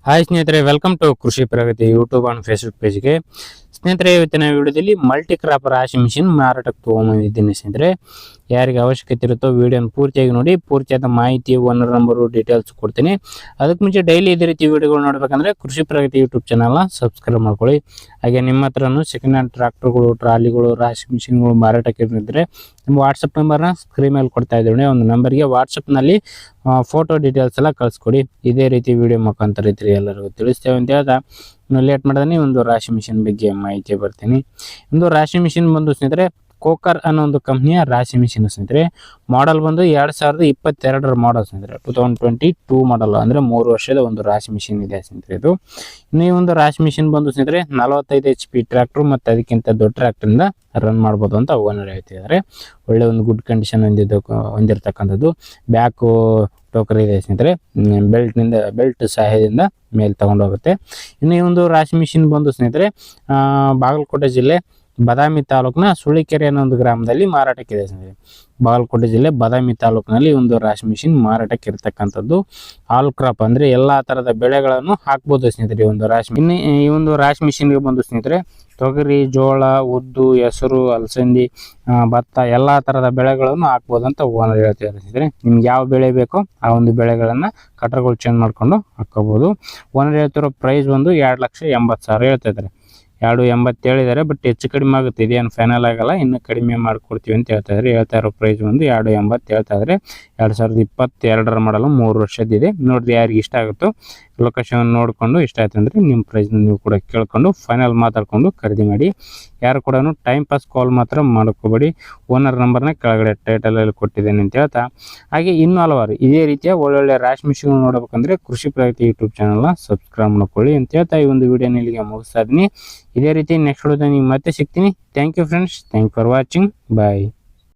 Hi ಸ್ನೇಹಿತರೆ, welcome to ಕೃಷಿ ಪ್ರಗತಿ YouTube and Facebook ಪೇಜ್ಗೆ. ಸ್ನೇಹಿತರೆ, ಇವತ್ತಿನ ವಿಡಿಯೋದಲ್ಲಿ ಮಲ್ಟಿ ಕ್ರಾಪ್ ರಾಶಿ ಮಿಷಿನ್ ಮಾರಾಟಕ್ಕೆ ತೊಗೊಂಬಂದಿದ್ದೀನಿ. ಸ್ನೇಹಿತರೆ, ಯಾರಿಗೆ ಅವಶ್ಯಕತೆ ಇರುತ್ತೋ ವಿಡಿಯೋನ ಪೂರ್ತಿಯಾಗಿ ನೋಡಿ. ಪೂರ್ತಿಯಾದ ಮಾಹಿತಿ, ಓನರ್ ನಂಬರು, ಡೀಟೇಲ್ಸ್ ಕೊಡ್ತೀನಿ. ಅದಕ್ಕೆ ಮುಂಚೆ ಡೈಲಿ ಇದೇ ರೀತಿ ವಿಡಿಯೋಗಳು ನೋಡ್ಬೇಕಂದ್ರೆ ಕೃಷಿ ಪ್ರಗತಿ ಯೂಟ್ಯೂಬ್ ಚಾನಲ್ನ ಸಬ್ಸ್ಕ್ರೈಬ್ ಮಾಡ್ಕೊಳ್ಳಿ. ಹಾಗೆ ನಿಮ್ಮ ಹತ್ರನೂ ಸೆಕೆಂಡ್ ಹ್ಯಾಂಡ್ ಟ್ರಾಕ್ಟರ್ಗಳು, ಟ್ರಾಲಿಗಳು, ರಾಶಿ ಮಿಷಿನ್ಗಳು ಮಾರಾಟಕ್ಕೆ ಇದ್ದರೆ ನಿಮ್ಮ ವಾಟ್ಸಪ್ ನಂಬರ್ನ ಸ್ಕ್ರೀನ್ ಮೇಲೆ ಕೊಡ್ತಾ ಇದ್ದೀವಿ. ಒಂದು ನಂಬರ್ಗೆ ವಾಟ್ಸಪ್ನಲ್ಲಿ ಫೋಟೋ ಡೀಟೇಲ್ಸ್ ಎಲ್ಲ ಕಳಿಸ್ಕೊಡಿ. ಇದೇ ರೀತಿ ವಿಡಿಯೋ ಮುಖಾಂತರ ಇದ್ರಿ ಎಲ್ಲರಿಗೂ ತಿಳಿಸ್ತೇವೆ ಅಂತ ಹೇಳ್ತಾ ಲೇಟ್ ಮಾಡಿದ್ರೆ ಒಂದು ರಾಶಿ ಮಿಷಿನ್ ಬಗ್ಗೆ ಮಾಹಿತಿ ಬರ್ತೀನಿ. ಒಂದು ರಾಶಿ ಮಿಷಿನ್ ಬಂದು ಸ್ನೇಹಿತರೆ ಕೋಕರ್ ಅನ್ನೋ ಒಂದು ಕಂಪ್ನಿಯ ರಾಶಿ ಮಿಷಿನ್ ಸ್ನೇಹಿತರೆ. ಮಾಡಲ್ ಬಂದು 2022 ಮಾಡಲ್ ಸ್ನೇಹಿತರೆ. 2022 ಮಾಡಲ್ ಅಂದರೆ 3 ವರ್ಷದ ಒಂದು ರಾಶಿ ಮಿಷಿನ್ ಇದೆ ಸ್ನೇಹಿತರೆ ಇದು. ಇನ್ನು ಈ ಒಂದು ರಾಶಿ ಮಿಷಿನ್ ಬಂದು ಸ್ನೇಹಿತರೆ 45 HP ಟ್ರ್ಯಾಕ್ಟರ್ ಮತ್ತು ಅದಕ್ಕಿಂತ ದೊಡ್ಡ ಟ್ರ್ಯಾಕ್ಟರಿಂದ ರನ್ ಮಾಡ್ಬೋದು ಅಂತ ಓನರ್ ಹೇಳ್ತಿದ್ದಾರೆ. ಒಳ್ಳೆ ಒಂದು ಗುಡ್ ಕಂಡೀಷನ್ ಹೊಂದಿರತಕ್ಕಂಥದ್ದು. ಬ್ಯಾಕು ಟೋಕರ್ ಇದೆ ಸ್ನೇಹಿತರೆ. ಬೆಲ್ಟ್ ಸಹಾಯದಿಂದ ಮೇಲೆ ತಗೊಂಡೋಗುತ್ತೆ. ಇನ್ನು ಈ ಒಂದು ರಾಶಿ ಮಿಷಿನ್ ಬಂದು ಸ್ನೇಹಿತರೆ ಬಾಗಲಕೋಟೆ ಜಿಲ್ಲೆ ಬಾದಾಮಿ ತಾಲೂಕಿನ ಸುಳಿಕೆರೆ ಅನ್ನೋ ಒಂದು ಗ್ರಾಮದಲ್ಲಿ ಮಾರಾಟಕ್ಕಿದೆ ಸ್ನೇಹಿತರೆ. ಬಾಗಲಕೋಟೆ ಜಿಲ್ಲೆ ಬಾದಾಮಿ ತಾಲೂಕಿನಲ್ಲಿ ಒಂದು ರಾಶಿ ಮಿಷಿನ್ ಮಾರಾಟಕ್ಕೆ ಇರತಕ್ಕಂಥದ್ದು. ಆಲ್ ಕ್ರಾಪ್ ಅಂದರೆ ಎಲ್ಲ ಥರದ ಬೆಳೆಗಳನ್ನು ಹಾಕ್ಬೋದು ಸ್ನೇಹಿತರೆ ಒಂದು ರಾಶಿ. ಇನ್ನು ಈ ಒಂದು ರಾಶಿ ಮಿಷಿನ್ಗೆ ಬಂದು ಸ್ನೇಹಿತರೆ ತೊಗರಿ, ಜೋಳ, ಉದ್ದು, ಹೆಸರು, ಅಲಸಂದಿ, ಭತ್ತ ಎಲ್ಲ ಥರದ ಬೆಳೆಗಳನ್ನು ಹಾಕ್ಬೋದು ಅಂತ ಓನರ್ ಹೇಳ್ತಿದ್ದಾರೆ ಸ್ನೇಹಿತರೆ. ನಿಮ್ಗೆ ಯಾವ ಬೆಳೆ ಬೇಕೋ ಆ ಒಂದು ಬೆಳೆಗಳನ್ನು ಕಟರ್ಗಳು ಚೇಂಜ್ ಮಾಡಿಕೊಂಡು ಹಾಕ್ಕೋಬೋದು. ಓನರ್ ಹೇಳ್ತಿರೋ ಪ್ರೈಸ್ ಒಂದು 2,80,000 ಹೇಳ್ತಾ ಇದ್ದಾರೆ. 2,80 ಹೇಳಿದ್ದಾರೆ, ಬಟ್ ಹೆಚ್ಚು ಕಡಿಮೆ ಆಗುತ್ತೆ. ಇದೇನು ಫೈನಲ್ ಆಗಲ್ಲ, ಇನ್ನು ಕಡಿಮೆ ಮಾಡಿಕೊಡ್ತೀವಿ ಅಂತ ಹೇಳ್ತಾ ಇದ್ದಾರೆ. ಹೇಳ್ತಾ ಇರೋ ಪ್ರೈಸ್ ಒಂದು 2,80 ಹೇಳ್ತಾ ಇದ್ದಾರೆ. 2022 ಮಾಡಲು 3 ವರ್ಷದಿದೆ. ನೋಡಿರಿ, ಯಾರಿಗೆ ಇಷ್ಟ ಆಗುತ್ತೋ ಲೊಕೇಶನ್ ನೋಡಿಕೊಂಡು ಇಷ್ಟ ಆಯ್ತು ಅಂದರೆ ನಿಮ್ಮ ಪ್ರೈಸ್ನ ನೀವು ಕೂಡ ಕೇಳ್ಕೊಂಡು ಫೈನಲ್ ಮಾತಾಡ್ಕೊಂಡು ಖರೀದಿ ಮಾಡಿ. ಯಾರು ಕೂಡ ಟೈಮ್ ಪಾಸ್ ಕಾಲ್ ಮಾತ್ರ ಮಾಡ್ಕೋಬೇಡಿ. ಓನರ್ ನಂಬರ್ನ ಕೆಳಗಡೆ ಟೈಟಲಲ್ಲಿ ಕೊಟ್ಟಿದ್ದೇನೆ ಅಂತ ಹೇಳ್ತಾ, ಹಾಗೆ ಇನ್ನೂ ಹಲವಾರು ಇದೇ ರೀತಿಯ ಒಳ್ಳೊಳ್ಳೆ ರಾಶಿ ಮಿಷಿನ್ ನೋಡಬೇಕಂದ್ರೆ ಕೃಷಿ ಪ್ರಗತಿ ಯೂಟ್ಯೂಬ್ ಚಾನಲ್ನ ಸಬ್ಸ್ಕ್ರೈಬ್ ಮಾಡ್ಕೊಳ್ಳಿ ಅಂತ ಹೇಳ್ತಾ ಈ ಒಂದು ವಿಡಿಯೋನ ಇಲ್ಲಿಗೆ ಮುಗಿಸ್ತಾ ಇದ್ದೀನಿ. ಇದೇ ರೀತಿ ನೆಕ್ಸ್ಟ್ ವಿಡಿಯೋದಲ್ಲಿ ಮತ್ತೆ ಸಿಗ್ತೀನಿ. Thank you friends, thank for watching, bye.